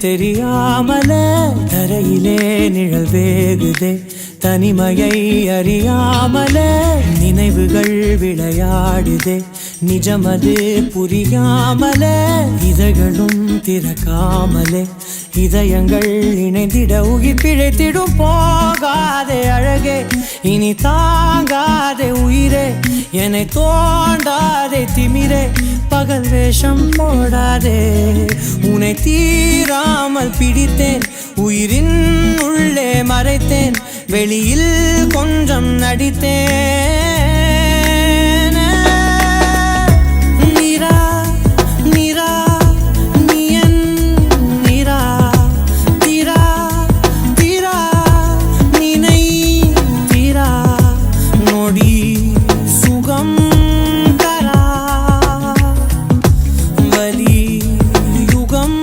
தெரியாமல தரையிலே நிழல் வேகுதே தனிமையை அறியாமல நினைவுகள் விளையாடுதே நிஜமது புரியாமல இதழ்களும் திறக்காமலே இதயங்கள் இணைந்திட உயிர் பிழைத்திடும் போகாதே அழகே இனி தாங்காதே உயிரே என்னை தோண்டாதே திமிரே பகல் வேஷம் போடாதே உன்னை தீராமல் பிடித்தேன் உயிரின் உள்ளே மறைத்தேன் வெளியில் கொஞ்சம் நடித்தேன் நீரா நீரா நீயன் நீரா தீரா தீரா நினை தீரா நொடி சுகம் தரா வலி யுகம்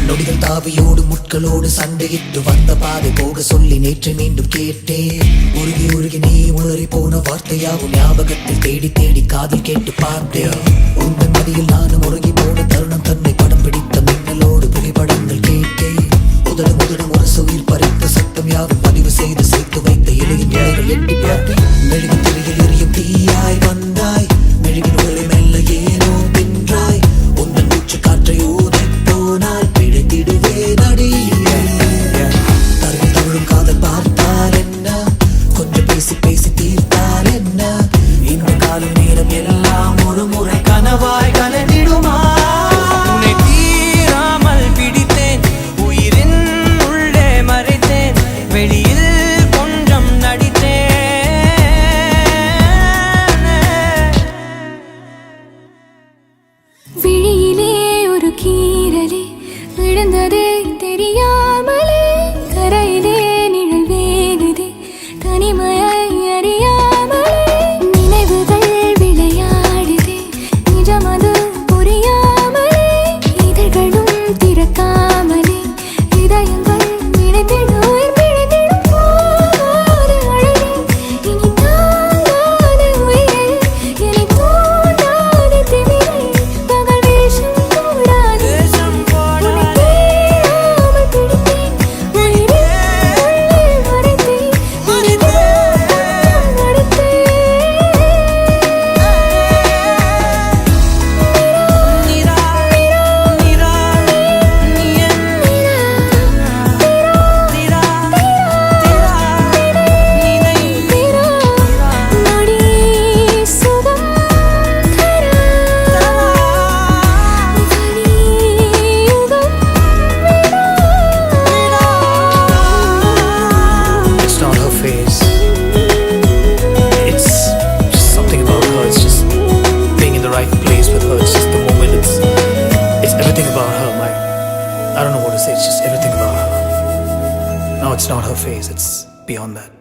நொடிகள் தாவியோடு முட்களோடு சண்டையிட்டு வந்த பாதை போக சொல்லி நேற்று மீண்டும் கேட்டேன் உருகி உருகி நீ உளறி போன வார்த்தையாகும் ஞாபகத்தில் தேடி தேடி காதில் கேட்டு பார்த்தேன் உங்கள் மதியில் நானும் உருகி போன தருணம் தன்னை படம் பிடித்த மின்னலோடு புகைப்படங்கள் கேட்டேன் முதலும் முதலும் ஒரு உயிர் பறித்த சத்தம் யாவும் பதிவு செய்து சேர்த்து வைத்த இலையின் இலைகள் எட்டி பார்த்தேன் மெழுகு திரையில் எரியும் தீயாய் வந்தாய் மெழுகின் உடலை மெல்ல ஏனோ தின்றாய் உந்தன் மூச்சு காற்றை ஊதி போனாய் காதல் பார்த்தால் என்ன கொஞ்சம் பேசி பேசி தீர்த்தால் என்ன இந்த காலம் நேரம் எல்லாம் ஒரு முறை கனவாய் கலந்திடுமா உன்னை தீராமல் பிடித்தேன் உயிரின் உள்ளே மறைத்தேன் வெளியில் கொஞ்சம் நடித்தேன் விழியிலே ஒரு கீறலே விழுந்ததே தெரியாமலே கரையிலே நிழல் வேகுதே தனிமையை அறியாமலே நினைவுகள் விளையாடுதே நிஜமது புரியாமலே இதழ்களும் திறக்காமலே இதயங்கள் இணைந்திட உயிர் பிழைத்திடும் போகாதே அழகே இனி தாங்காதே உயிரே என்னை தோண்டாதே திமிரே பகல் வேஷம் போடாதே I don't know what to say, it's just everything about her. No, it's not her face, it's beyond that.